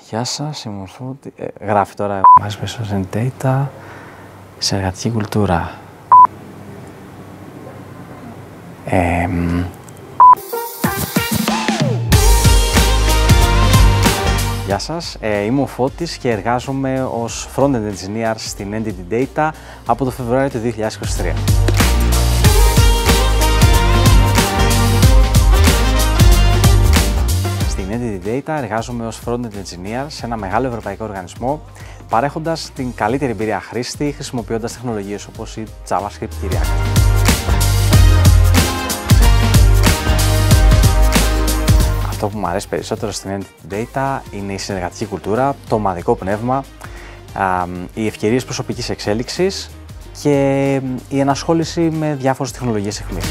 Γεια σας, είμαι ο Φώτη. Γράφει τώρα Management and Data σε εργατική κουλτούρα. Γεια σας, είμαι ο Φώτης και εργάζομαι ως Frontend Engineer στην Entity Data από το Φεβρουάριο του 2023. Στην Entity Data εργάζομαι ως Frontend Engineer σε ένα μεγάλο ευρωπαϊκό οργανισμό, παρέχοντας την καλύτερη εμπειρία χρήστη χρησιμοποιώντας τεχνολογίες όπως η JavaScript και η React. Αυτό που μου αρέσει περισσότερο στην Entity Data είναι η συνεργατική κουλτούρα, το ομαδικό πνεύμα, οι ευκαιρίες προσωπικής εξέλιξης και η ενασχόληση με διάφορες τεχνολογίες αιχμής.